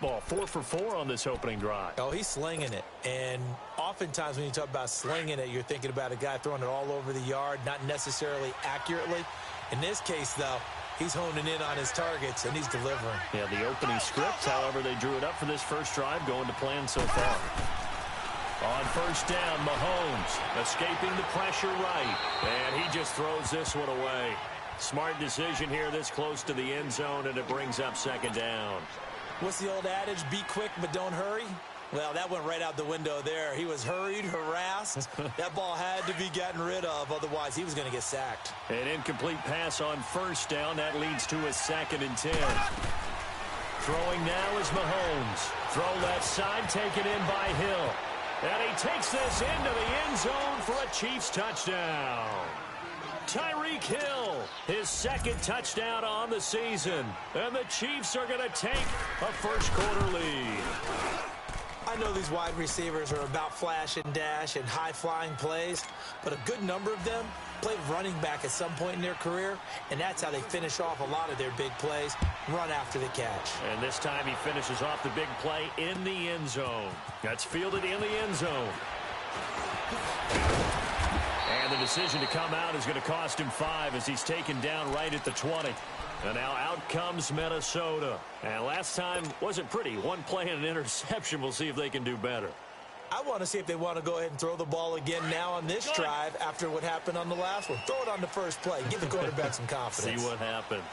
ball. 4 for 4 on this opening drive. Oh, he's slinging it. And oftentimes when you talk about slinging it, you're thinking about a guy throwing it all over the yard, not necessarily accurately. In this case, though, he's honing in on his targets, and he's delivering. Yeah, the opening script, however, they drew it up for this first drive, going to plan so far. On first down, Mahomes escaping the pressure right. And he just throws this one away. Smart decision here this close to the end zone, and it brings up second down. What's the old adage, be quick but don't hurry? Well, that went right out the window there. He was hurried, harassed. That ball had to be gotten rid of, otherwise he was going to get sacked. An incomplete pass on first down. That leads to a 2nd and 10. Throwing now is Mahomes. Throw left side, taken in by Hill. And he takes this into the end zone for a Chiefs touchdown. Tyreek Hill, his 2nd touchdown on the season. And the Chiefs are going to take a first-quarter lead. I know these wide receivers are about flash and dash and high-flying plays, but a good number of them played running back at some point in their career, and that's how they finish off a lot of their big plays, run after the catch. And this time he finishes off the big play in the end zone. That's fielded in the end zone. And the decision to come out is going to cost him 5 as he's taken down right at the 20. And now out comes Minnesota. And last time wasn't pretty. One play and an interception. We'll see if they can do better. I want to see if they want to go ahead and throw the ball again now on this drive after what happened on the last one. Throw it on the first play. Give the quarterback some confidence. See what happens.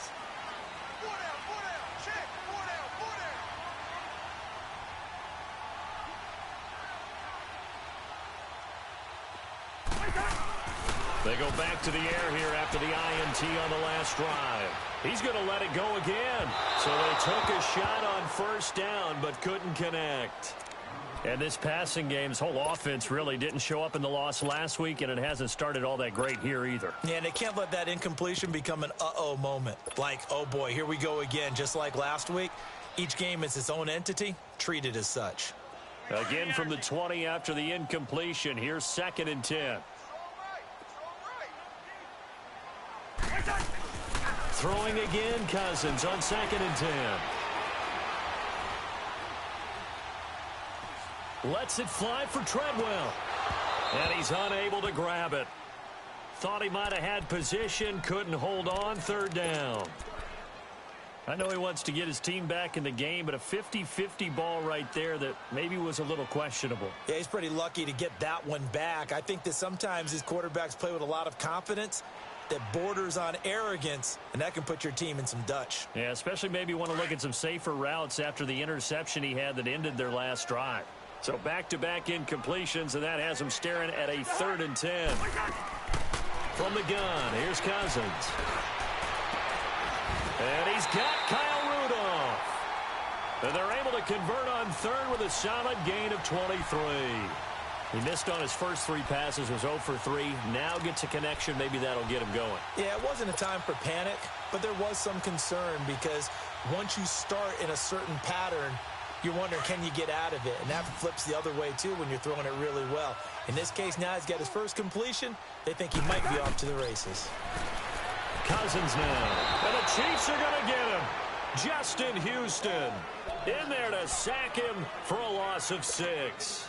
They go back to the air here after the INT on the last drive. He's going to let it go again. So they took a shot on first down but couldn't connect. And this passing game's whole offense really didn't show up in the loss last week, and it hasn't started all that great here either. Yeah, and they can't let that incompletion become an uh-oh moment. Like, oh boy, here we go again, just like last week. Each game is its own entity, treated as such. Again from the 20 after the incompletion. Here's 2nd and 10. Throwing again, Cousins on 2nd and 10. Lets it fly for Treadwell. And he's unable to grab it. Thought he might have had position, couldn't hold on, 3rd down. I know he wants to get his team back in the game, but a 50-50 ball right there that maybe was a little questionable. Yeah, he's pretty lucky to get that one back. I think that sometimes these quarterbacks play with a lot of confidence that borders on arrogance, and that can put your team in some Dutch. Yeah, especially maybe want to look at some safer routes after the interception he had that ended their last drive. So back-to-back incompletions, and that has him staring at a 3rd and 10. From the gun, here's Cousins. And he's got Kyle Rudolph. And they're able to convert on 3rd with a solid gain of 23. He missed on his first 3 passes, was 0 for 3. Now gets a connection. Maybe that'll get him going. Yeah, it wasn't a time for panic, but there was some concern because once you start in a certain pattern, you're wondering, can you get out of it? And that flips the other way, too, when you're throwing it really well. In this case, now he's got his first completion. They think he might be off to the races. Cousins now. And the Chiefs are going to get him. Justin Houston in there to sack him for a loss of 6.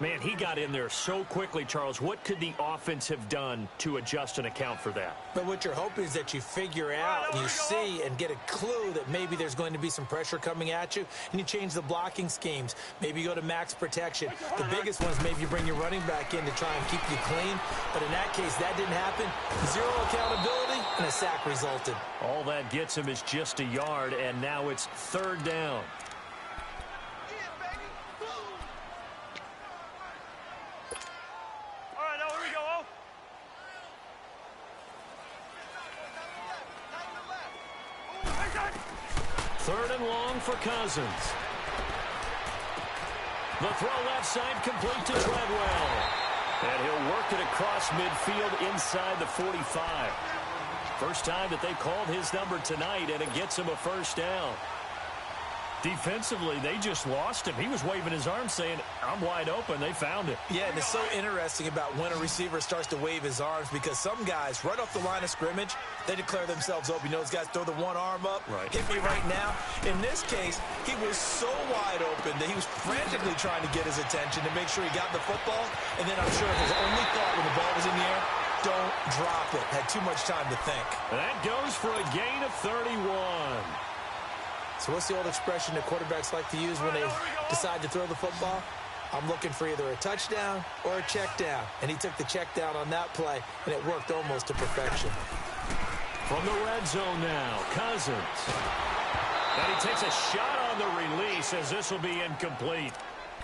Man, he got in there so quickly, Charles. What could the offense have done to adjust and account for that? But what you're hoping is that you figure out, and you see and get a clue that maybe there's going to be some pressure coming at you, and you change the blocking schemes. Maybe you go to max protection. The biggest one is maybe you bring your running back in to try and keep you clean. But in that case, that didn't happen. 0 accountability, and a sack resulted. All that gets him is just a yard, and now it's 3rd down. Third and long for Cousins. The throw left side complete to Treadwell. And he'll work it across midfield inside the 45. First time that they called his number tonight, and it gets him a first down. Defensively, they just lost him. He was waving his arms saying, I'm wide open. They found it. Yeah, and it's so interesting about when a receiver starts to wave his arms because some guys, right off the line of scrimmage, They declare themselves open. You know, those guys throw the one arm up, right. Hit me right now. In this case, he was so wide open that he was frantically trying to get his attention to make sure he got the football. And then I'm sure his only thought when the ball was in the air, don't drop it. Had too much time to think. That goes for a gain of 31. So what's the old expression that quarterbacks like to use when they decide to throw the football? I'm looking for either a touchdown or a check down. And he took the check down on that play, and it worked almost to perfection. From the red zone now, Cousins. And he takes a shot on the release as this will be incomplete.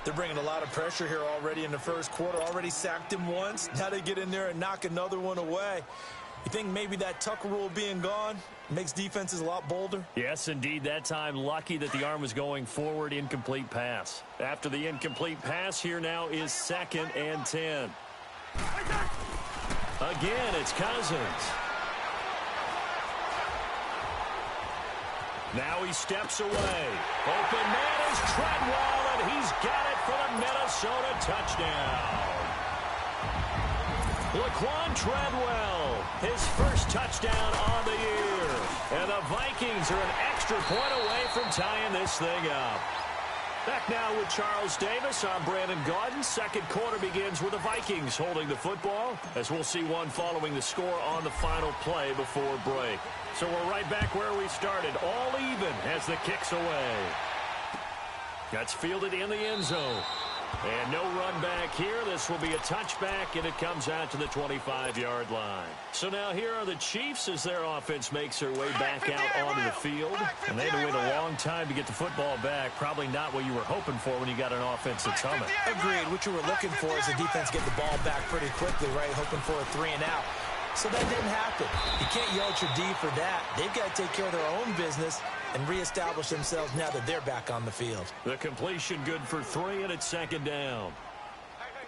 They're bringing a lot of pressure here already in the first quarter. Already sacked him once. Now they get in there and knock another one away. You think maybe that Tucker rule being gone makes defenses a lot bolder? Yes, indeed. That time, lucky that the arm was going forward. Incomplete pass. After the incomplete pass, here now is 2nd and 10. Again, it's Cousins. Now he steps away. Open man is Treadwell, and he's got it for the Minnesota touchdown. Laquan Treadwell, his first touchdown on the year. And the Vikings are an extra point away from tying this thing up. Back now with Charles Davis. I'm Brandon Gaudin. Second quarter begins with the Vikings holding the football, as we'll see one following the score on the final play before break. So we're right back where we started, all even as the kick's away. That's fielded in the end zone. And no run back here. This will be a touchback, and it comes out to the 25-yard line. So now here are the Chiefs as their offense makes their way back out onto the field. And they had to wait a long time to get the football back. Probably not what you were hoping for when you got an offense that's humming. Agreed. What you were looking for is the defense get the ball back pretty quickly, right? Hoping for a 3 and out. So that didn't happen. You can't yell at your D for that. They've got to take care of their own business and reestablish themselves now that they're back on the field. The completion good for 3, and it's 2nd down.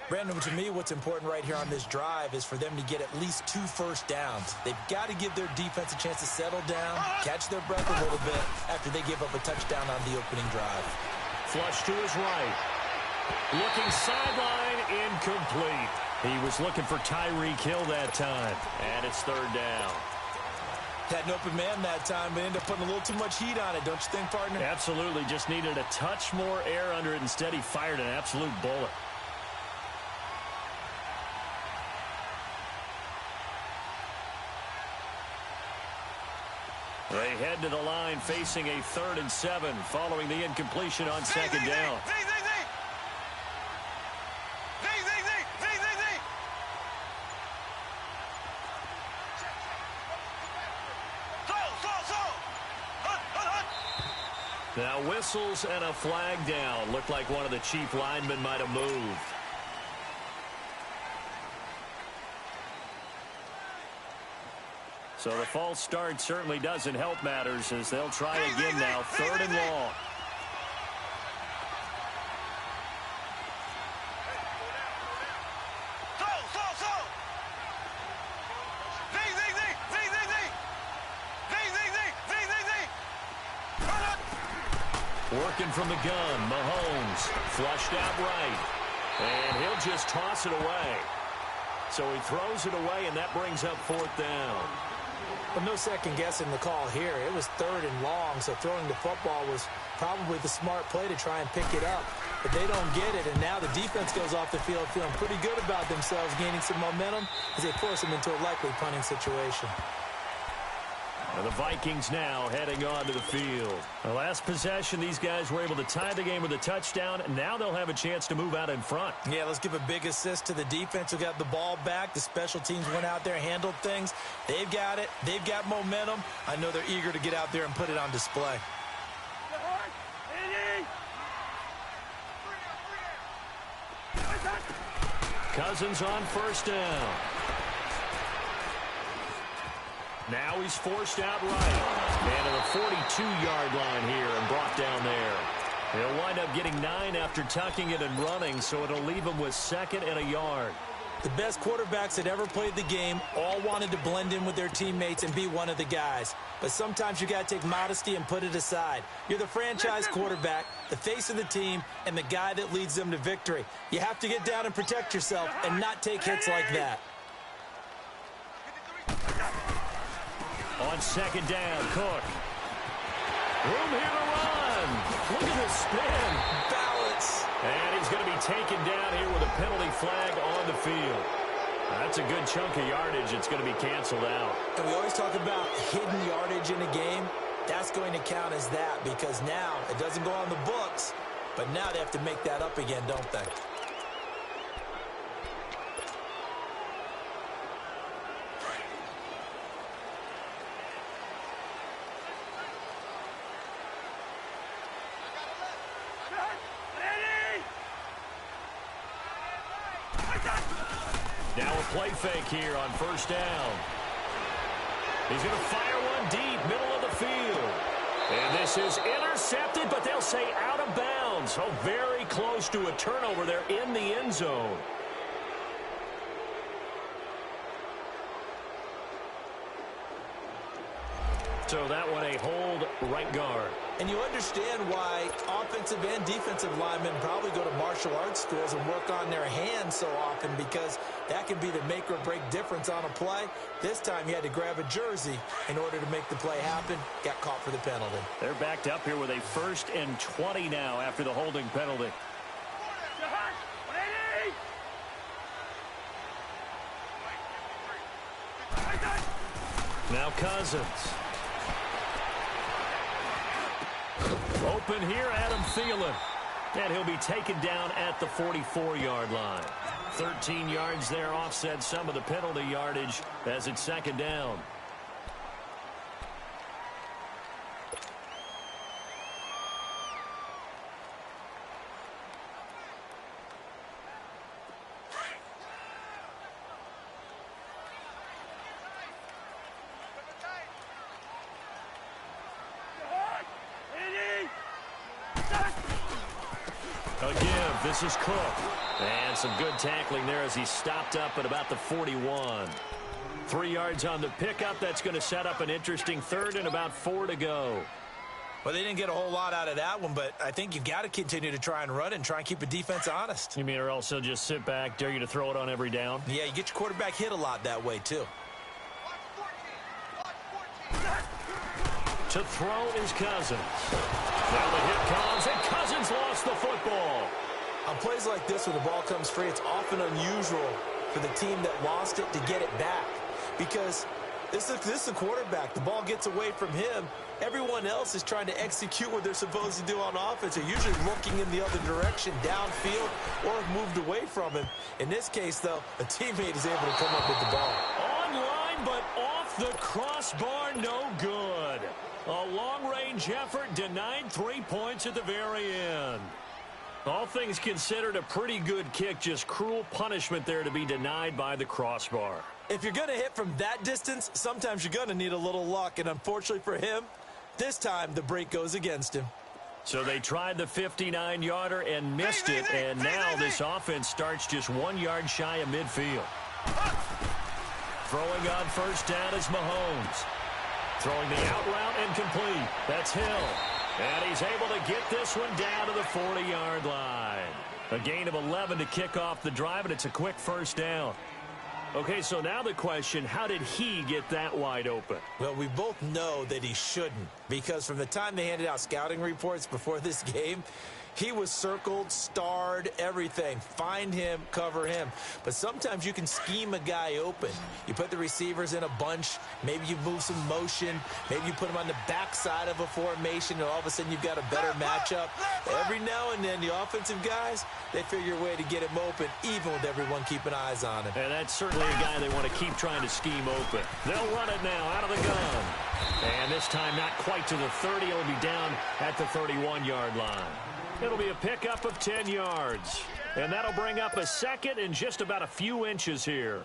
Brandon, to me, what's important right here on this drive is for them to get at least 2 first downs. They've got to give their defense a chance to settle down, catch their breath a little bit after they give up a touchdown on the opening drive. Flush to his right. Looking sideline, incomplete. He was looking for Tyreek Hill that time, and it's 3rd down. Had an open man that time, but ended up putting a little too much heat on it, don't you think, partner? Absolutely. Just needed a touch more air under it. Instead, he fired an absolute bullet. They head to the line facing a 3rd and 7 following the incompletion on 2nd down. Now whistles and a flag down. Looked like one of the Chief linemen might have moved. So the false start certainly doesn't help matters as they'll try again now. 3rd and long. Working from the gun, Mahomes flushed out right, and he'll just toss it away. So he throws it away, and that brings up 4th down. Well, no second guessing the call here. It was 3rd and long, so throwing the football was probably the smart play to try and pick it up. But they don't get it, and now the defense goes off the field feeling pretty good about themselves, gaining some momentum as they force them into a likely punting situation. And the Vikings now heading onto the field. The last possession, these guys were able to tie the game with a touchdown, and now they'll have a chance to move out in front. Yeah, let's give a big assist to the defense who got the ball back. The special teams went out there, handled things. They've got it. They've got momentum. I know they're eager to get out there and put it on display. Cousins on 1st down. Now he's forced out right. And to the 42-yard line here and brought down there. He'll wind up getting 9 after tucking it and running, so it'll leave him with 2nd and a yard. The best quarterbacks that ever played the game all wanted to blend in with their teammates and be one of the guys. But sometimes you got to take modesty and put it aside. You're the franchise quarterback, the face of the team, and the guy that leads them to victory. You have to get down and protect yourself and not take hits like that. On second down, Cook. Room here to run. Look at this spin. Balance. And he's going to be taken down here with a penalty flag on the field. That's a good chunk of yardage. It's going to be canceled out. And we always talk about hidden yardage in a game. That's going to count as that because now it doesn't go on the books, but now they have to make that up again, don't they? Now a play fake here on first down. He's going to fire one deep, middle of the field. And this is intercepted, but they'll say out of bounds. So very close to a turnover there in the end zone. So that one a hold right guard. And you understand why offensive and defensive linemen probably go to martial arts schools and work on their hands so often because that can be the make or break difference on a play. This time he had to grab a jersey in order to make the play happen. Got caught for the penalty. They're backed up here with a 1st and 20 now after the holding penalty. Now Cousins. Open here, Adam Thielen. And he'll be taken down at the 44-yard line. 13 yards there, offset some of the penalty yardage as it's second down. Again, this is Cook. And some good tackling there as he stopped up at about the 41. 3 yards on the pickup. That's going to set up an interesting third and about 4 to go. Well, they didn't get a whole lot out of that one, but I think you've got to continue to try and run and try and keep the defense honest. You mean or else he'll just sit back, dare you to throw it on every down? Yeah, you get your quarterback hit a lot that way, too. To throw is Cousins. Now the hit comes, and Cousins lost the football. On plays like this where the ball comes free, it's often unusual for the team that lost it to get it back. Because this is a quarterback. The ball gets away from him. Everyone else is trying to execute what they're supposed to do on offense. They're usually looking in the other direction, downfield, or have moved away from him. In this case, though, a teammate is able to come up with the ball. Online, but off the crossbar, no good. A long-range effort denied 3 points at the very end. All things considered, a pretty good kick, just cruel punishment there to be denied by the crossbar. If you're going to hit from that distance, sometimes you're going to need a little luck, and unfortunately for him, this time the break goes against him. So they tried the 59-yarder and missed it, and now this offense starts just 1 yard shy of midfield. Throwing on first down is Mahomes. Throwing the out route incomplete. That's Hill. And he's able to get this one down to the 40-yard line. A gain of 11 to kick off the drive, and it's a quick first down. Okay, so now the question, how did he get that wide open? Well, we both know that he shouldn't, because from the time they handed out scouting reports before this game, he was circled, starred, everything. Find him, cover him. But sometimes you can scheme a guy open. You put the receivers in a bunch. Maybe you move some motion. Maybe you put them on the backside of a formation, and all of a sudden you've got a better matchup. Every now and then, the offensive guys, they figure a way to get him open, even with everyone keeping eyes on him. And that's certainly a guy they want to keep trying to scheme open. They'll run it now out of the gun. And this time not quite to the 30. It'll be down at the 31-yard line. It'll be a pickup of 10 yards. And that'll bring up a second and just about a few inches here.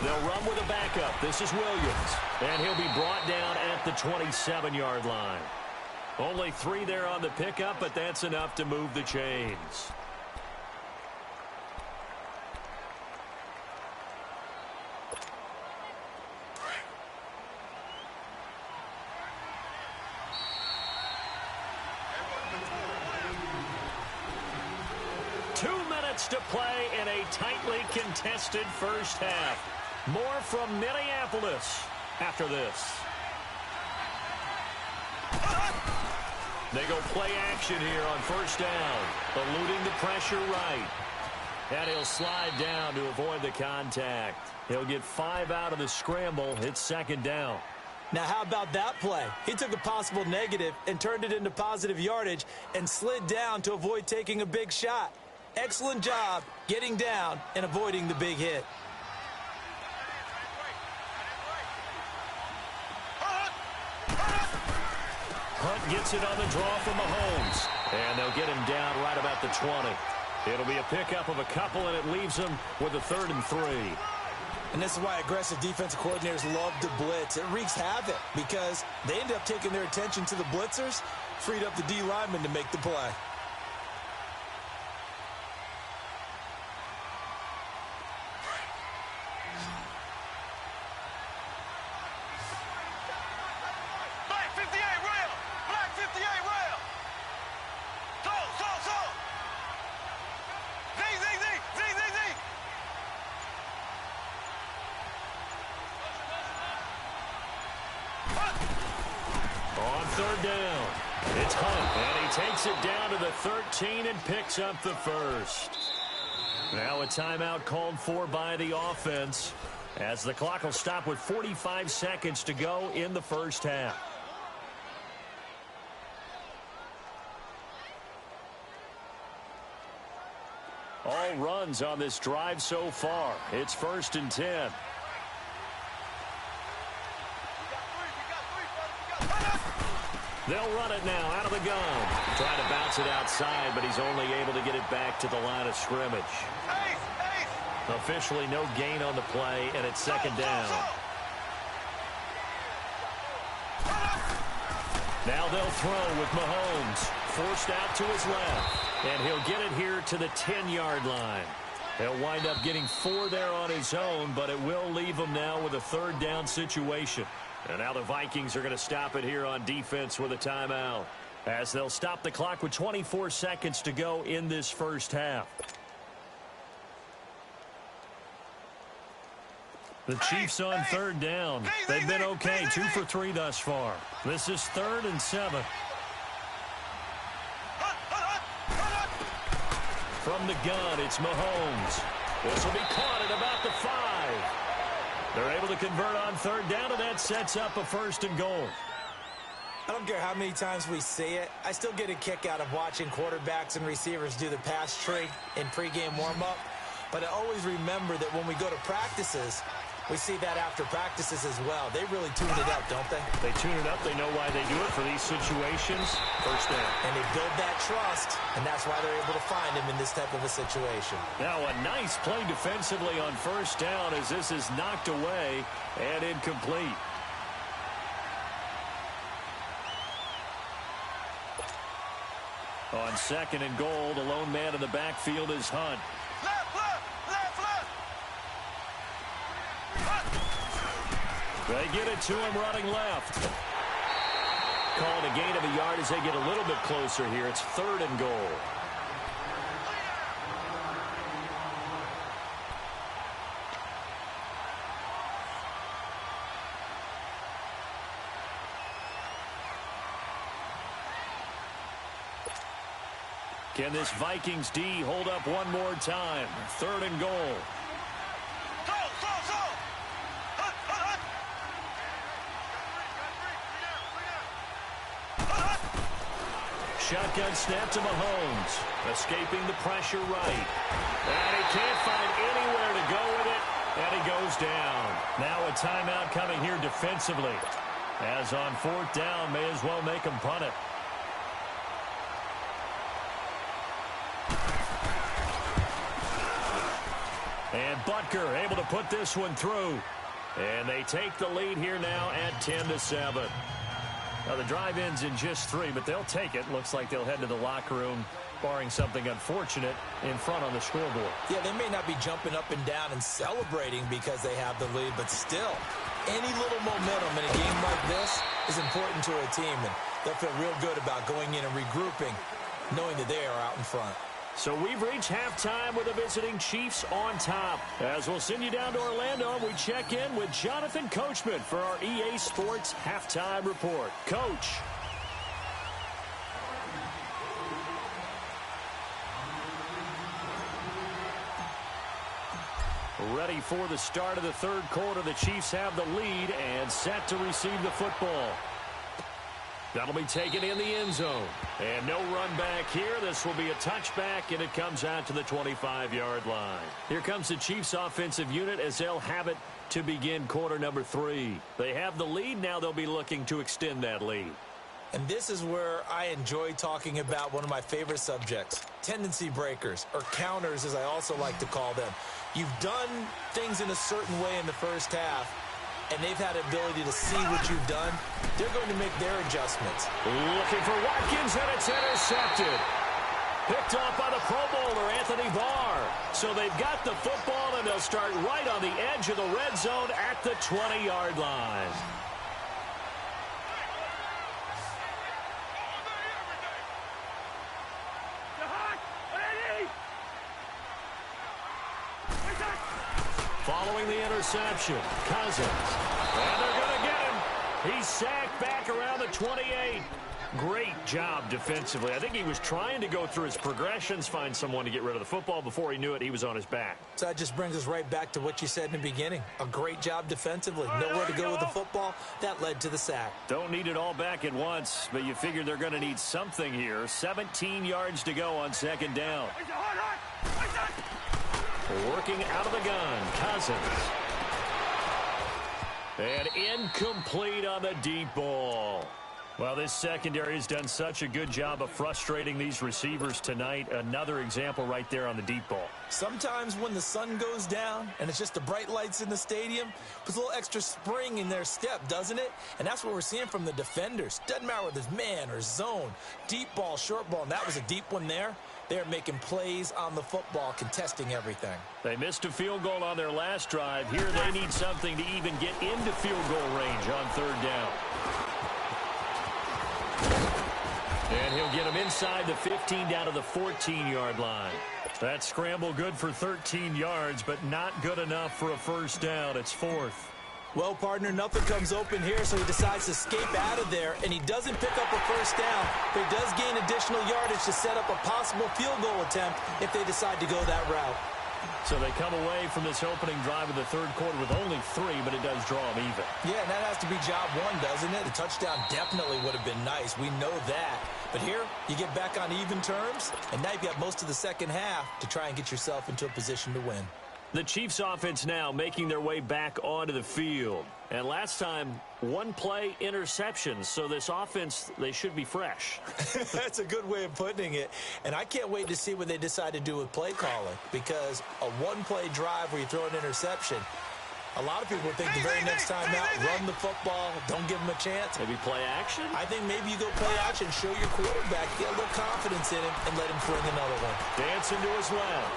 They'll run with a backup. This is Williams. And he'll be brought down at the 27-yard line. Only 3 there on the pickup, but that's enough to move the chains. 2 minutes to play in a tightly contested first half. More from Minneapolis after this. They go play action here on first down, eluding the pressure right. And he'll slide down to avoid the contact. He'll get 5 out of the scramble. It's second down. Now, how about that play? He took a possible negative and turned it into positive yardage and slid down to avoid taking a big shot. Excellent job getting down and avoiding the big hit. Hunt gets it on the draw from Mahomes. And they'll get him down right about the 20. It'll be a pickup of a couple, and it leaves them with a 3rd and 3. And this is why aggressive defensive coordinators love to blitz. It wreaks havoc because they end up taking their attention to the blitzers, freed up the D lineman to make the play. On 3rd down, it's Hunt, and he takes it down to the 13 and picks up the 1st. Now a timeout called for by the offense, as the clock will stop with 45 seconds to go in the first half. All runs on this drive so far. It's 1st and 10. They'll run it now out of the gun. Trying to bounce it outside, but he's only able to get it back to the line of scrimmage. Officially no gain on the play, and it's second down. Now they'll throw with Mahomes. Forced out to his left. And he'll get it here to the 10-yard line. He'll wind up getting 4 there on his own, but it will leave him now with a 3rd down situation. And now the Vikings are going to stop it here on defense with a timeout, as they'll stop the clock with 24 seconds to go in this first half. The Chiefs on 3rd down. They've been okay, 2 for 3 thus far. This is 3rd and 7. From the gun, it's Mahomes. This will be caught at about the 5. They're able to convert on 3rd down, and that sets up a 1st and goal. I don't care how many times we see it. I still get a kick out of watching quarterbacks and receivers do the pass tree in pregame warm-up. But I always remember that when we go to practices, we see that after practices as well. They really tune it up, don't they? They tune it up. They know why they do it for these situations. 1st down. And they build that trust, and that's why they're able to find him in this type of a situation. Now a nice play defensively on 1st down, as this is knocked away and incomplete. On 2nd and goal, the lone man in the backfield is Hunt. They get it to him running left. Called a gain of a yard as they get a little bit closer here. It's 3rd and goal. Can this Vikings D hold up one more time? 3rd and goal. Shotgun snap to Mahomes. Escaping the pressure right. And he can't find anywhere to go with it. And he goes down. Now a timeout coming here defensively. As on 4th down, may as well make him punt it. And Butker able to put this one through. And they take the lead here now at 10-7. Now, the drive ends in just 3, but they'll take it. Looks like they'll head to the locker room, barring something unfortunate, in front on the scoreboard. Yeah, they may not be jumping up and down and celebrating because they have the lead, but still, any little momentum in a game like this is important to a team, and they'll feel real good about going in and regrouping, knowing that they are out in front. So we've reached halftime with the visiting Chiefs on top. As we'll send you down to Orlando, we check in with Jonathan Coachman for our EA Sports Halftime Report. Coach. Ready for the start of the third quarter. The Chiefs have the lead and set to receive the football. That'll be taken in the end zone. And no run back here. This will be a touchback, and it comes out to the 25-yard line. Here comes the Chiefs offensive unit as they'll have it to begin quarter number 3. They have the lead. Now they'll be looking to extend that lead. And this is where I enjoy talking about one of my favorite subjects, tendency breakers, or counters as I also like to call them. You've done things in a certain way in the first half, and they've had the ability to see what you've done. They're going to make their adjustments. Looking for Watkins, and it's intercepted. Picked off by the Pro Bowler, Anthony Barr. So they've got the football, and they'll start right on the edge of the red zone at the 20-yard line. Following the interception, Cousins. And they're going to get him. He's sacked back around the 28. Great job defensively. I think he was trying to go through his progressions, find someone to get rid of the football. Before he knew it, he was on his back. So that just brings us right back to what you said in the beginning. A great job defensively. Nowhere to go with the football. That led to the sack. Don't need it all back at once, but you figure they're going to need something here. 17 yards to go on second down. Working out of the gun, Cousins. And incomplete on the deep ball. Well, this secondary has done such a good job of frustrating these receivers tonight. Another example right there on the deep ball. Sometimes when the sun goes down and it's just the bright lights in the stadium, puts a little extra spring in their step, doesn't it? And that's what we're seeing from the defenders. Doesn't matter whether it's man or zone, deep ball, short ball, and that was a deep one there. They're making plays on the football, contesting everything. They missed a field goal on their last drive. Here they need something to even get into field goal range on third down. And he'll get him inside the 15 down to the 14-yard line. That scramble good for 13 yards, but not good enough for a first down. It's fourth. Well, partner, nothing comes open here, so he decides to escape out of there, and he doesn't pick up a first down, but he does gain additional yardage to set up a possible field goal attempt if they decide to go that route. So they come away from this opening drive of the third quarter with only 3, but it does draw them even. Yeah, and that has to be job one, doesn't it? A touchdown definitely would have been nice. We know that. But here, you get back on even terms, and now you've got most of the second half to try and get yourself into a position to win. The Chiefs offense now making their way back onto the field. And last time, one play interceptions. So this offense, they should be fresh. That's a good way of putting it. And I can't wait to see what they decide to do with play calling. Because a one-play drive where you throw an interception, a lot of people think the very next time out, run the football, don't give them a chance. Maybe play action? I think maybe you go play action, show your quarterback, get a little confidence in him, and let him fling another one. Dancing to his left.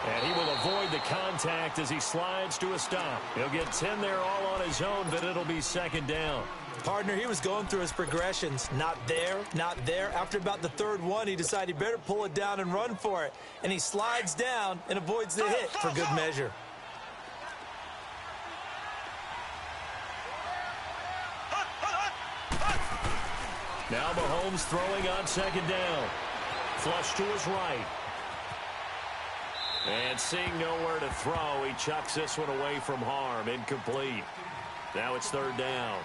And he will avoid the contact as he slides to a stop. He'll get 10 there all on his own, but it'll be second down. Partner, he was going through his progressions. Not there, not there. After about the third one, he decided he better pull it down and run for it. And he slides down and avoids the hit for good measure. Now Mahomes throwing on second down. Flush to his right. And seeing nowhere to throw, he chucks this one away from harm. Incomplete. Now it's third down.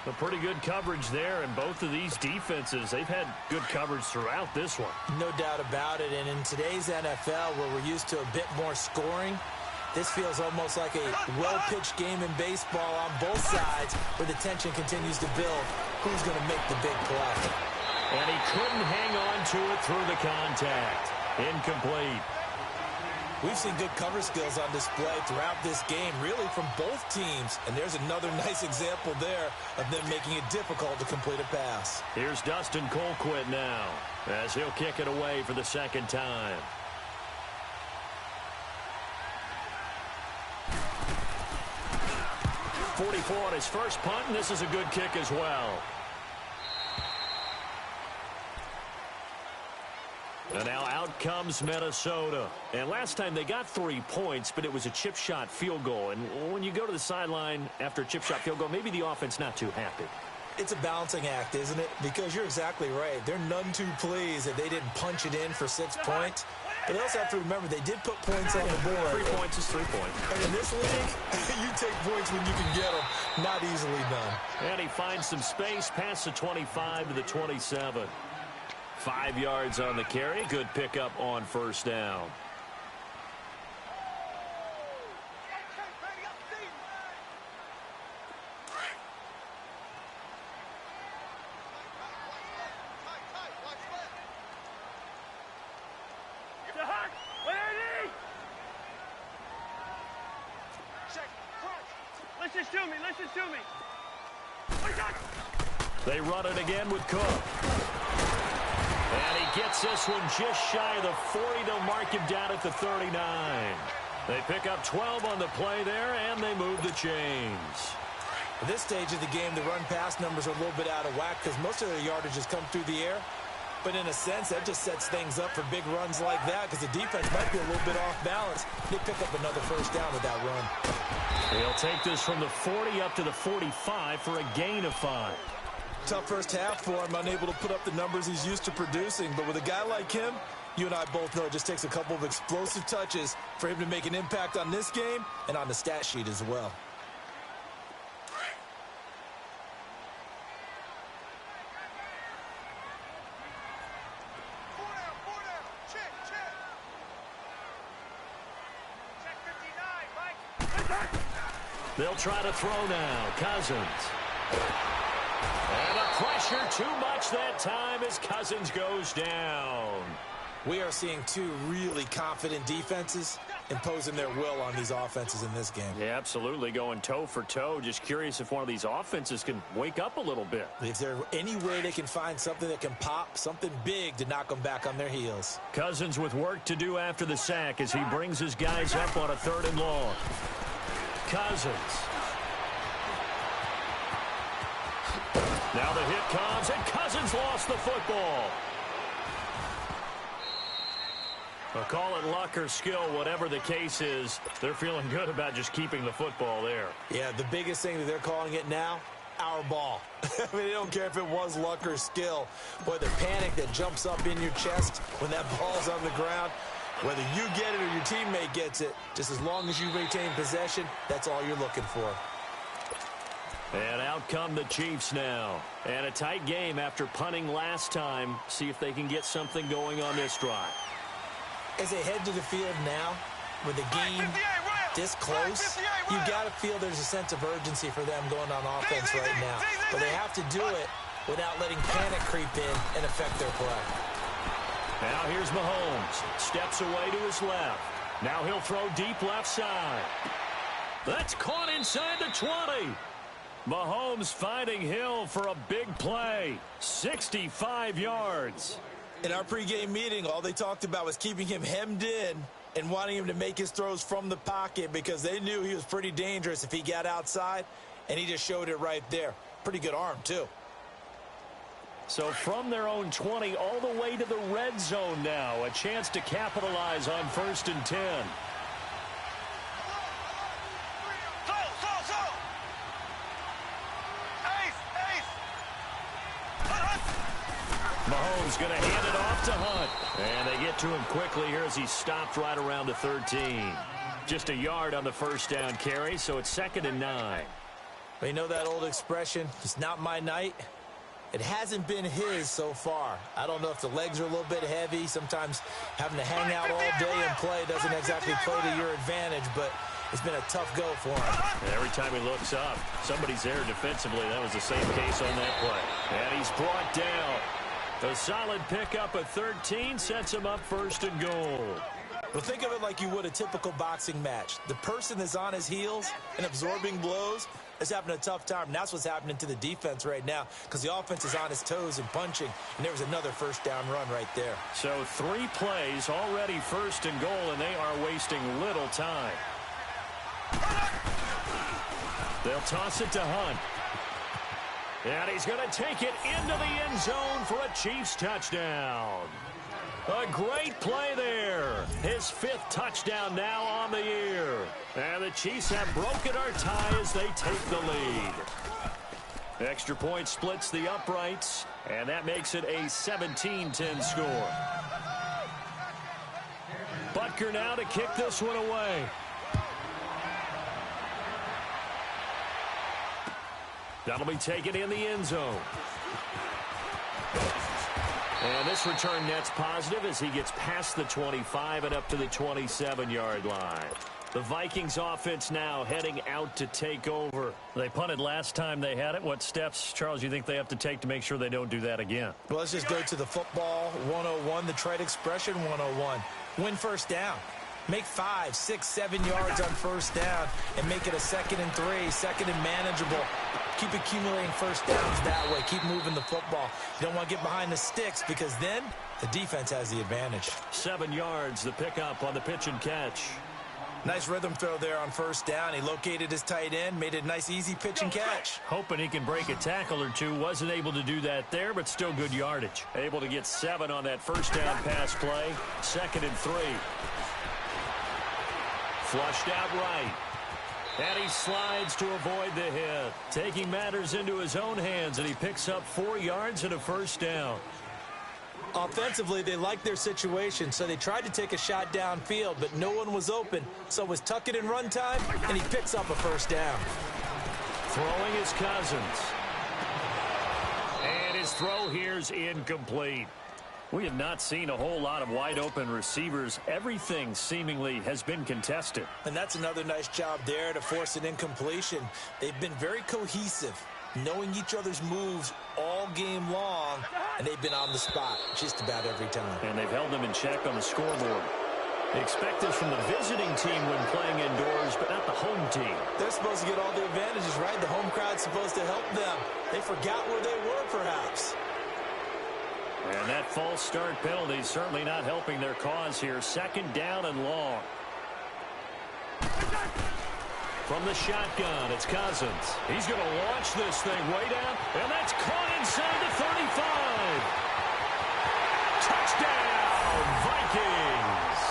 A pretty good coverage there, and both of these defenses, they've had good coverage throughout this one. No doubt about it, and in today's NFL, where we're used to a bit more scoring, this feels almost like a well-pitched game in baseball on both sides, where the tension continues to build. Who's going to make the big play? And he couldn't hang on to it through the contact. Incomplete. We've seen good cover skills on display throughout this game, really from both teams. And there's another nice example there of them making it difficult to complete a pass. Here's Dustin Colquitt now, as he'll kick it away for the second time. .44 on his first punt, and this is a good kick as well. And now out comes Minnesota. And last time they got 3 points, but it was a chip shot field goal. And when you go to the sideline after a chip shot field goal, maybe the offense not too happy. It's a balancing act, isn't it? Because you're exactly right. They're none too pleased that they didn't punch it in for 6 points. But they also have to remember they did put points on the board. 3 points is 3 points. And in this league, you take points when you can get them. Not easily done. And he finds some space past the 25 to the 27. 5 yards on the carry. Good pickup on first down. Listen to me. They run it again with Cook. And he gets this one just shy of the 40. They'll mark him down at the 39. They pick up 12 on the play there, and they move the chains. At this stage of the game, the run-pass numbers are a little bit out of whack because most of their yardage has come through the air. But in a sense, that just sets things up for big runs like that because the defense might be a little bit off balance. They pick up another first down with that run. He'll take this from the 40 up to the 45 for a gain of 5. Tough first half for him, unable to put up the numbers he's used to producing. But with a guy like him, you and I both know it just takes a couple of explosive touches for him to make an impact on this game and on the stat sheet as well. They'll try to throw now. Cousins. And the pressure too much that time as Cousins goes down. We are seeing two really confident defenses imposing their will on these offenses in this game. Yeah, absolutely. Going toe for toe. Just curious if one of these offenses can wake up a little bit. Is there any way they can find something that can pop, something big to knock them back on their heels? Cousins with work to do after the sack as he brings his guys up on a 3rd and long. Cousins. Now the hit comes, and Cousins lost the football. I'll call it luck or skill, whatever the case is. They're feeling good about just keeping the football there. Yeah, the biggest thing that they're calling it now, our ball. I mean, they don't care if it was luck or skill. Boy, the panic that jumps up in your chest when that ball's on the ground, whether you get it or your teammate gets it, just as long as you retain possession, that's all you're looking for. And out come the Chiefs now. And a tight game after punting last time. See if they can get something going on this drive. As they head to the field now, with the game this close, you got to feel there's a sense of urgency for them going on offense right now. But they have to do it without letting panic creep in and affect their play. Now here's Mahomes. Steps away to his left. Now he'll throw deep left side. That's caught inside the 20. Mahomes finding Hill for a big play. 65 yards. In our pregame meeting, all they talked about was keeping him hemmed in and wanting him to make his throws from the pocket because they knew he was pretty dangerous if he got outside, and he just showed it right there. Pretty good arm, too. So from their own 20 all the way to the red zone now. A chance to capitalize on 1st and 10. Mahomes going to hand it off to Hunt. And they get to him quickly here as he's stopped right around the 13. Just a yard on the first down carry, so it's 2nd and 9. But you know that old expression, it's not my night? It hasn't been his so far. I don't know if the legs are a little bit heavy. Sometimes having to hang out all day and play doesn't exactly play to your advantage, but it's been a tough go for him. And every time he looks up, somebody's there defensively. That was the same case on that play. And he's brought down. A solid pickup at 13 sets him up 1st and goal. Well, think of it like you would a typical boxing match. The person that's on his heels and absorbing blows is having a tough time. And that's what's happening to the defense right now because the offense is on his toes and punching. And there was another first down run right there. So 3 plays already 1st and goal, and they are wasting little time. They'll toss it to Hunt. And he's going to take it into the end zone for a Chiefs touchdown. A great play there. His 5th touchdown now on the year. And the Chiefs have broken our tie as they take the lead. Extra point splits the uprights, and that makes it a 17-10 score. Butker now to kick this one away. That'll be taken in the end zone. And this return net's positive as he gets past the 25 and up to the 27-yard line. The Vikings offense now heading out to take over. They punted last time they had it. What steps, Charles, you think they have to take to make sure they don't do that again? Well, let's just go to the football 101, the trade expression 101. Win first down. Make 5, 6, 7 yards on first down and make it a 2nd and 3, 2nd and manageable. Keep accumulating first downs that way. Keep moving the football. You don't want to get behind the sticks because then the defense has the advantage. 7 yards, the pickup on the pitch and catch. Nice rhythm throw there on first down. He located his tight end, made it a nice, easy pitch and catch. Hoping he can break a tackle or two. Wasn't able to do that there, but still good yardage. Able to get 7 on that first down pass play. 2nd and 3. Flushed out right. And he slides to avoid the hit. Taking matters into his own hands, and he picks up 4 yards and a first down. Offensively, they liked their situation, so they tried to take a shot downfield, but no one was open. So it was tuck it in run time, and he picks up a first down. Throwing his Cousins. And his throw here's incomplete. We have not seen a whole lot of wide-open receivers. Everything seemingly has been contested. And that's another nice job there to force an incompletion. They've been very cohesive, knowing each other's moves all game long, and they've been on the spot just about every time. And they've held them in check on the scoreboard. They expect this from the visiting team when playing indoors, but not the home team. They're supposed to get all the advantages, right? The home crowd's supposed to help them. They forgot where they were, perhaps. And that false start penalty is certainly not helping their cause here. 2nd down and long. From the shotgun, it's Cousins. He's going to launch this thing way down, and that's caught inside the 35. Touchdown, Vikings.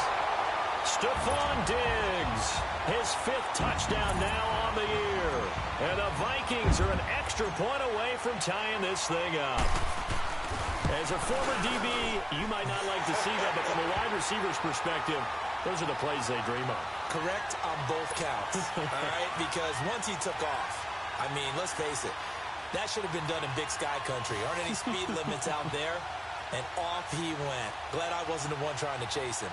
Stephon Diggs, his 5th touchdown now on the year. And the Vikings are an extra point away from tying this thing up. As a former DB, you might not like to see that, but from a wide receiver's perspective, those are the plays they dream of. Correct on both counts, all right? Because once he took off, I mean, let's face it, that should have been done in Big Sky Country. Aren't any speed limits out there? And off he went. Glad I wasn't the one trying to chase him.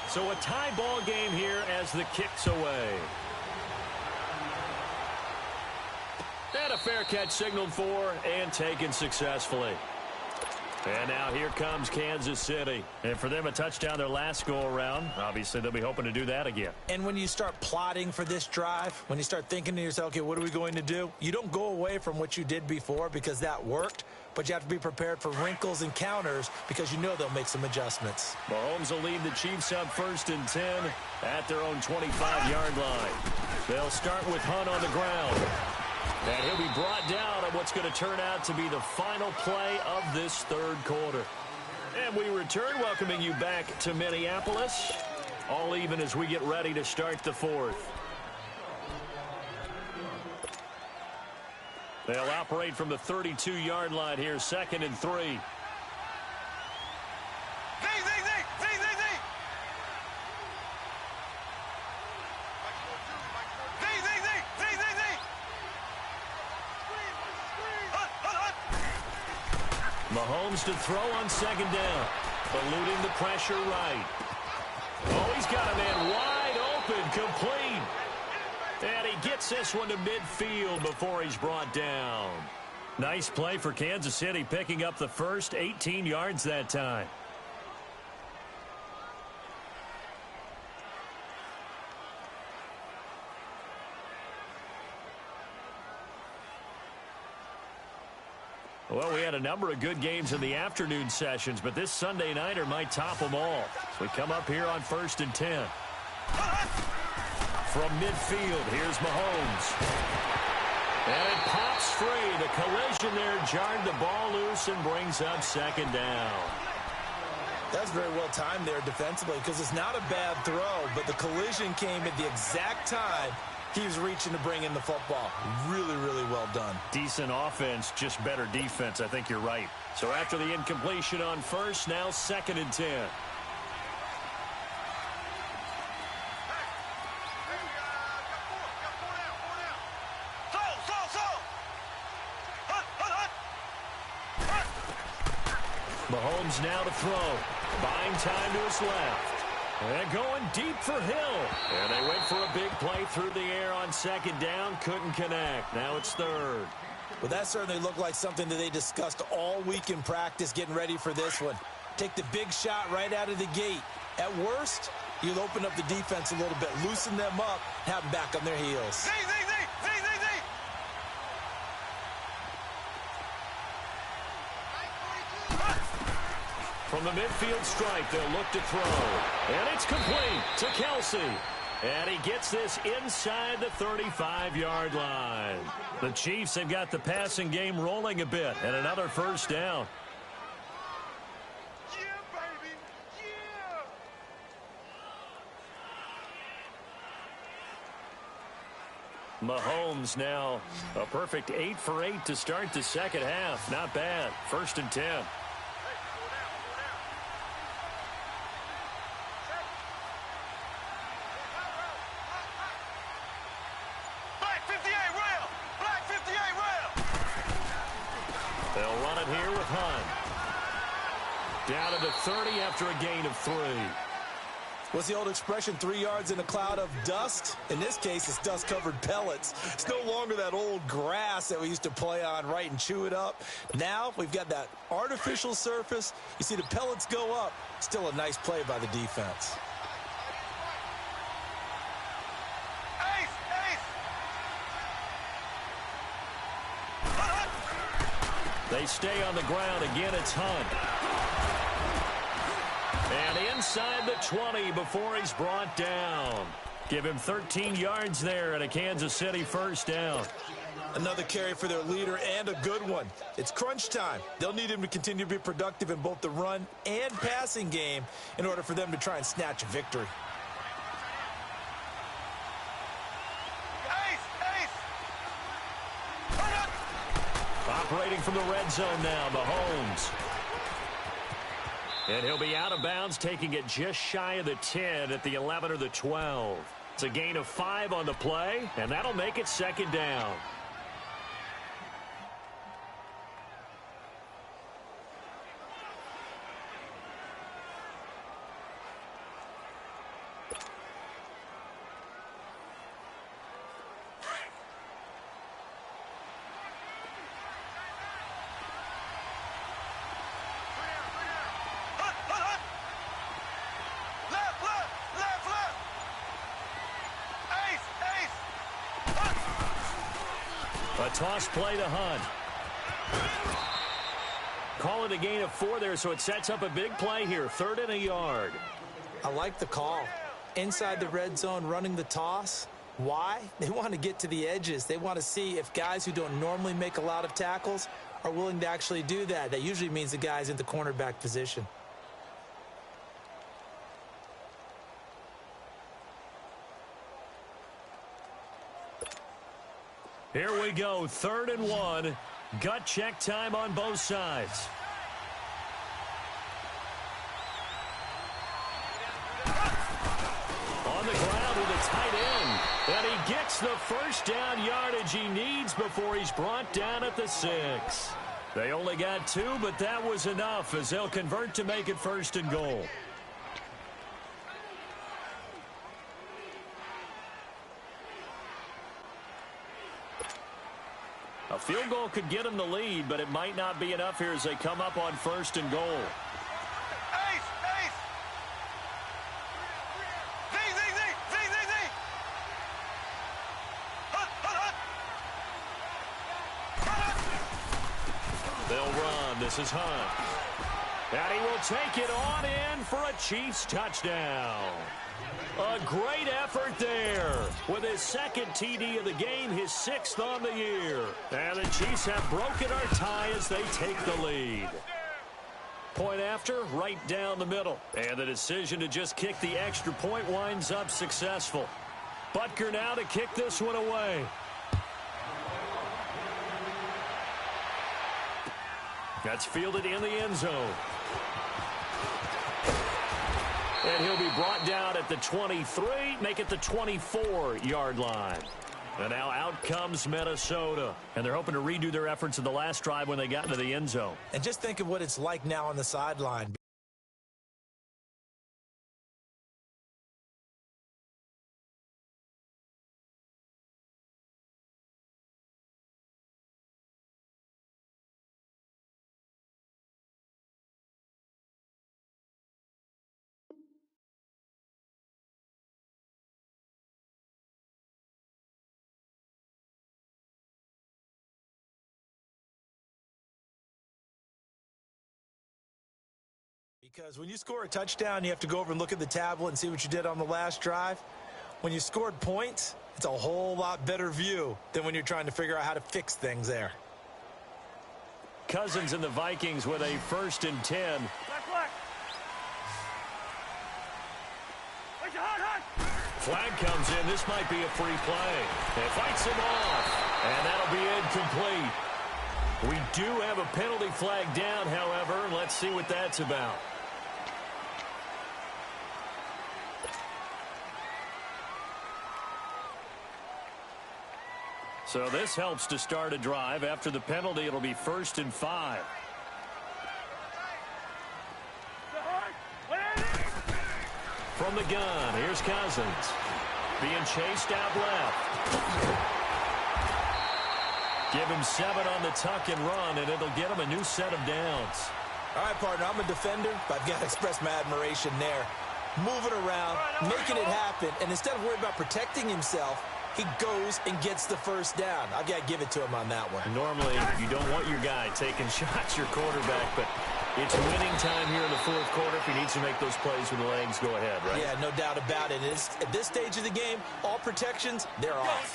So a tie ball game here as the kick's away. And a fair catch signaled for and taken successfully. And now here comes Kansas City. And for them, a touchdown their last go-around. Obviously, they'll be hoping to do that again. And when you start plotting for this drive, when you start thinking to yourself, okay, what are we going to do? You don't go away from what you did before because that worked, but you have to be prepared for wrinkles and counters because you know they'll make some adjustments. Mahomes will lead the Chiefs up 1st and 10 at their own 25-yard line. They'll start with Hunt on the ground. And he'll be brought down on what's going to turn out to be the final play of this 3rd quarter. And we return, welcoming you back to Minneapolis. All even as we get ready to start the 4th. They'll operate from the 32-yard line here, 2nd and 3. Mahomes to throw on 2nd down. Eluding the pressure right. Oh, he's got a man wide open, complete. And he gets this one to midfield before he's brought down. Nice play for Kansas City, picking up the first 18 yards that time. Well, we had a number of good games in the afternoon sessions, but this Sunday nighter might top them all. So we come up here on 1st and 10. From midfield, here's Mahomes. And it pops free. The collision there jarred the ball loose and brings up second down. That's very well timed there defensively because it's not a bad throw, but the collision came at the exact time he was reaching to bring in the football. Really, really well done. Decent offense, just better defense. I think you're right. So after the incompletion on first, now 2nd and 10. Mahomes now to throw. Buying time to his left. And going deep for Hill. And they went for a big play through the air on 2nd down. Couldn't connect. Now it's 3rd. Well, that certainly looked like something that they discussed all week in practice getting ready for this one. Take the big shot right out of the gate. At worst, you'll open up the defense a little bit, loosen them up, have them back on their heels. From the midfield stripe, they'll look to throw. And it's complete to Kelsey. And he gets this inside the 35-yard line. The Chiefs have got the passing game rolling a bit. And another first down. Yeah, baby. Yeah. Mahomes now a perfect 8 for 8 to start the second half. Not bad. 1st and 10. They'll run it here with Hunt. Down to the 30 after a gain of 3. What's the old expression, 3 yards in a cloud of dust? In this case, it's dust-covered pellets. It's no longer that old grass that we used to play on, right, and chew it up. Now we've got that artificial surface. You see the pellets go up. Still a nice play by the defense. They stay on the ground. Again, it's Hunt. And inside the 20 before he's brought down. Give him 13 yards there and a Kansas City first down. Another carry for their leader and a good one. It's crunch time. They'll need him to continue to be productive in both the run and passing game in order for them to try and snatch a victory. Operating from the red zone now, Mahomes. And he'll be out of bounds, taking it just shy of the 10 at the 11 or the 12. It's a gain of 5 on the play, and that'll make it 2nd down. A toss play to Hunt. Call it a gain of 4 there, so it sets up a big play here. 3rd and a yard. I like the call. Inside the red zone, running the toss. Why? They want to get to the edges. They want to see if guys who don't normally make a lot of tackles are willing to actually do that. That usually means the guy's in the cornerback position. Here we go, 3rd and 1. Gut check time on both sides. On the ground with a tight end. And he gets the first down yardage he needs before he's brought down at the 6. They only got 2, but that was enough as they'll convert to make it 1st and goal. A field goal could get them the lead, but it might not be enough here as they come up on 1st and goal. They'll run. This is Hunt. And he will take it on in for a Chiefs touchdown. A great effort there. With his second TD of the game, his 6th on the year. And the Chiefs have broken our tie as they take the lead. Point after, right down the middle. And the decision to just kick the extra point winds up successful. Butker now to kick this one away. That's fielded in the end zone. And he'll be brought down at the 23, make it the 24-yard line. And now out comes Minnesota. And they're hoping to redo their efforts in the last drive when they got into the end zone. And just think of what it's like now on the sideline. Because when you score a touchdown, you have to go over and look at the tablet and see what you did on the last drive. When you scored points, it's a whole lot better view than when you're trying to figure out how to fix things there. Cousins and the Vikings with a 1st and 10. Flag comes in. This might be a free play. It fights him off, and that'll be incomplete. We do have a penalty flag down, however. Let's see what that's about. So this helps to start a drive. After the penalty, it'll be 1st and 5. From the gun, here's Cousins. Being chased out left. Give him 7 on the tuck and run, and it'll get him a new set of downs. All right, partner, I'm a defender, but I've got to express my admiration there. Moving around, making it happen, and instead of worrying about protecting himself, he goes and gets the 1st down. I've got to give it to him on that one. Normally, you don't want your guy taking shots, your quarterback, but it's winning time here in the 4th quarter if he needs to make those plays when the legs go ahead, right? Yeah, no doubt about it. At this stage of the game, all protections, they're off.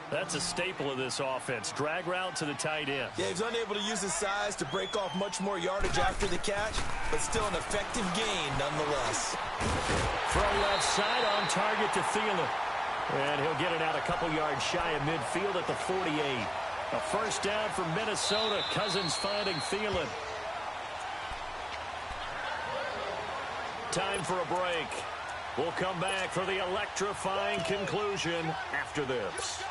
That's a staple of this offense. Drag route to the tight end. Yeah, he's unable to use his size to break off much more yardage after the catch, but still an effective gain nonetheless. Throw left side on target to Thielen. And he'll get it out a couple yards shy of midfield at the 48. A 1st down for Minnesota. Cousins finding Thielen. Time for a break. We'll come back for the electrifying conclusion after this.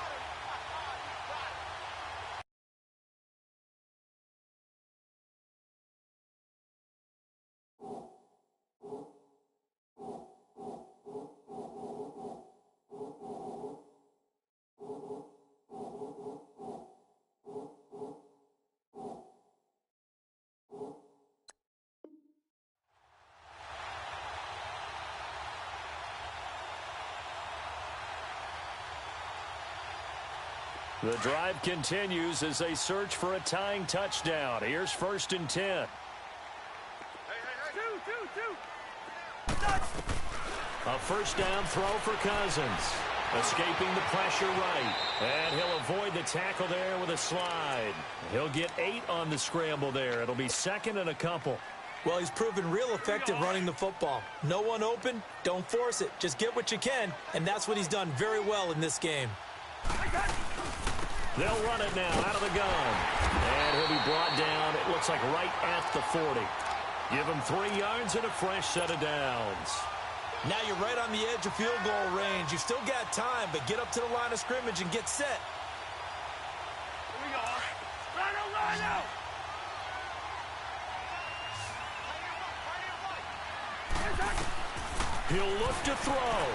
The drive continues as they search for a tying touchdown. Here's 1st and 10. A 1st down throw for Cousins. Escaping the pressure right. And he'll avoid the tackle there with a slide. He'll get 8 on the scramble there. It'll be 2nd and a couple. Well, he's proven real effective running the football. No one open, don't force it. Just get what you can, and that's what he's done very well in this game. They'll run it now out of the gun. And he'll be brought down, it looks like right at the 40. Give him 3 yards and a fresh set of downs. Now you're right on the edge of field goal range. You've still got time, but get up to the line of scrimmage and get set. Here we go. Run out. He'll look to throw.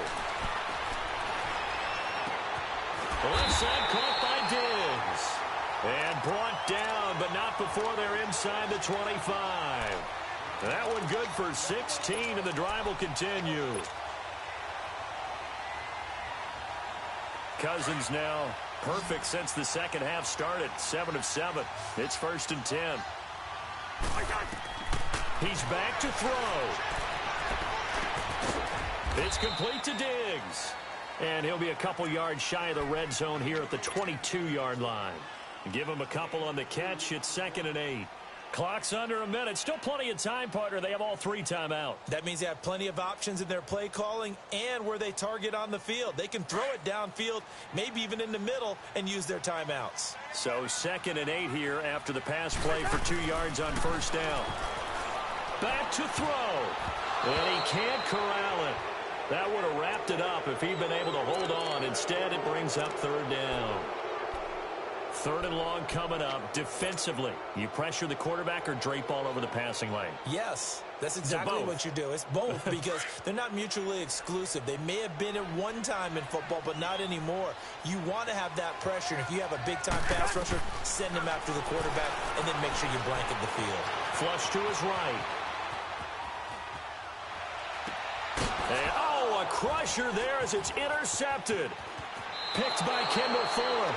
The left side caught by Diggs. And brought down, but not before they're inside the 25. That one good for 16, and the drive will continue. Cousins now perfect since the second half started. 7 of 7. It's 1st and 10. He's back to throw. It's complete to Diggs. And he'll be a couple yards shy of the red zone here at the 22-yard line. Give him a couple on the catch. It's 2nd and 8. Clock's under a minute. Still plenty of time, partner. They have all 3 timeout. That means they have plenty of options in their play calling and where they target on the field. They can throw it downfield, maybe even in the middle, and use their timeouts. So 2nd and 8 here after the pass play for 2 yards on first down. Back to throw. And he can't corral it. That would have wrapped it up if he'd been able to hold on. Instead, it brings up 3rd down. 3rd and long coming up. Defensively, you pressure the quarterback or drape all over the passing lane? Yes, that's exactly what you do. It's both because they're not mutually exclusive. They may have been at one time in football, but not anymore. You want to have that pressure. And if you have a big-time pass rusher, send him after the quarterback and then make sure you blanket the field. Flush to his right. And, a crusher there as it's intercepted. Picked by Kendall Fuller.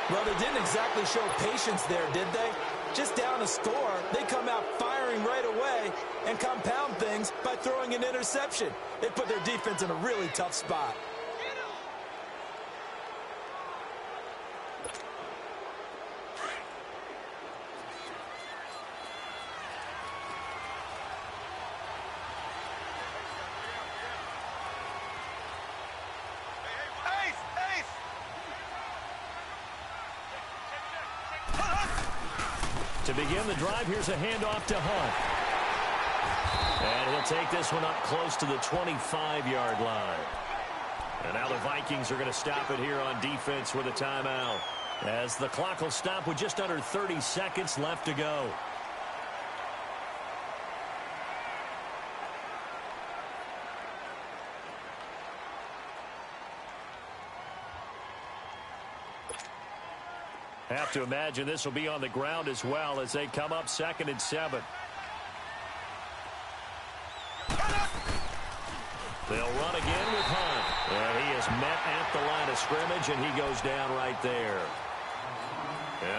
Well, they didn't exactly show patience there, did they? Just down a score, they come out firing right away and compound things by throwing an interception. They put their defense in a really tough spot. To begin the drive, here's a handoff to Hunt. And he'll take this one up close to the 25-yard line. And now the Vikings are going to stop it here on defense with a timeout, as the clock will stop with just under 30 seconds left to go. Have to imagine this will be on the ground as well as they come up 2nd and 7. They'll run again with Hunt. And he is met at the line of scrimmage, and he goes down right there.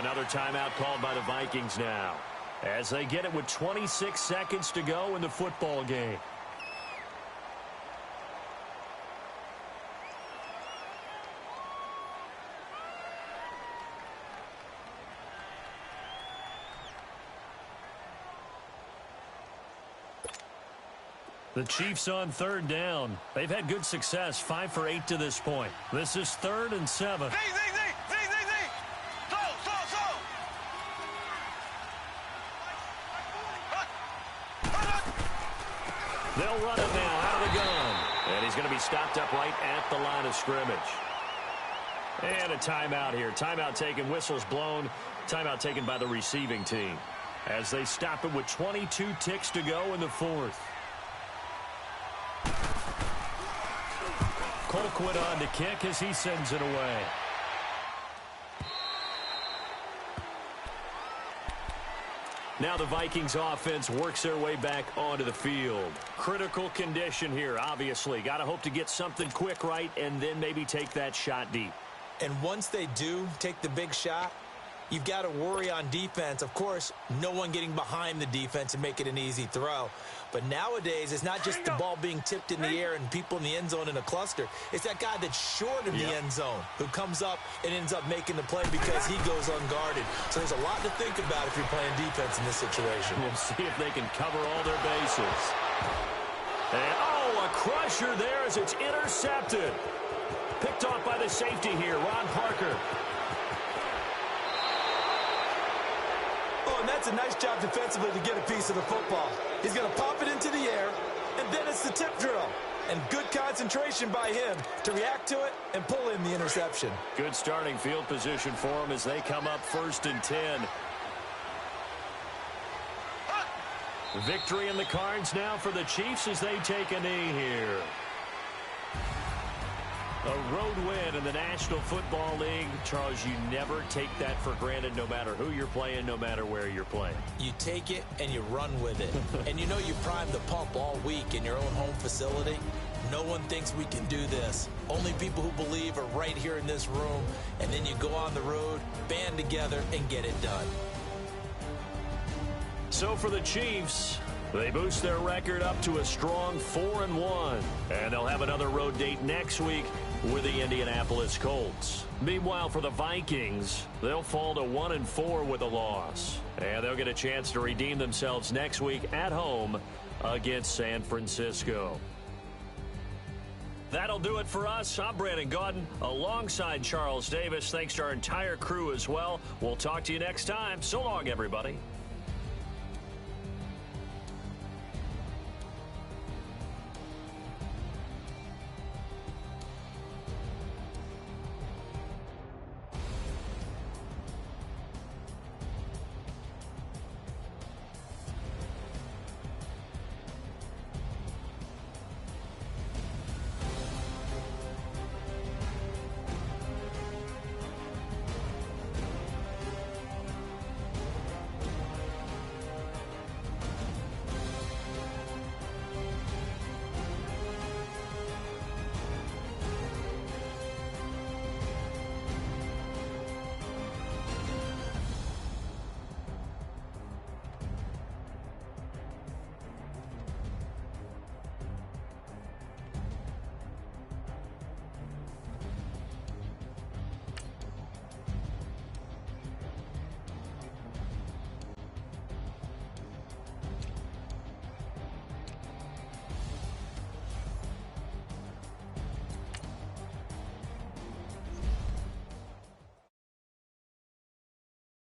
Another timeout called by the Vikings now, as they get it with 26 seconds to go in the football game. The Chiefs on 3rd down. They've had good success, 5 for 8 to this point. This is 3rd and 7. They'll run it now out of the gun. And he's going to be stopped up right at the line of scrimmage. And a timeout here. Timeout taken, whistles blown. Timeout taken by the receiving team, as they stop it with 22 ticks to go in the 4th. Colquitt on to kick as he sends it away. Now the Vikings offense works their way back onto the field. Critical condition here, obviously. Got to hope to get something quick right and then maybe take that shot deep. And once they do take the big shot, you've got to worry on defense. Of course, no one getting behind the defense and make it an easy throw. But nowadays, it's not just the ball being tipped in the air and people in the end zone in a cluster. It's that guy that's short of the end zone who comes up and ends up making the play because he goes unguarded. So there's a lot to think about if you're playing defense in this situation. We'll see if they can cover all their bases. And, a crusher there as it's intercepted. Picked off by the safety here, Ron Parker. And that's a nice job defensively to get a piece of the football. He's going to pop it into the air, and then it's the tip drill. And good concentration by him to react to it and pull in the interception. Good starting field position for him as they come up 1st and 10. Victory in the cards now for the Chiefs as they take a knee here. A road win in the National Football League. Charles, you never take that for granted no matter who you're playing, no matter where you're playing. You take it and you run with it. And you know you primed the pump all week in your own home facility. No one thinks we can do this. Only people who believe are right here in this room. And then you go on the road, band together, and get it done. So for the Chiefs, They boost their record up to a strong 4-1, and they'll have another road date next week with the Indianapolis Colts. Meanwhile, for the Vikings, they'll fall to 1-4 with a loss, and they'll get a chance to redeem themselves next week at home against San Francisco. That'll do it for us. I'm Brandon Gaudin alongside Charles Davis. Thanks to our entire crew as well. We'll talk to you next time. So long, everybody.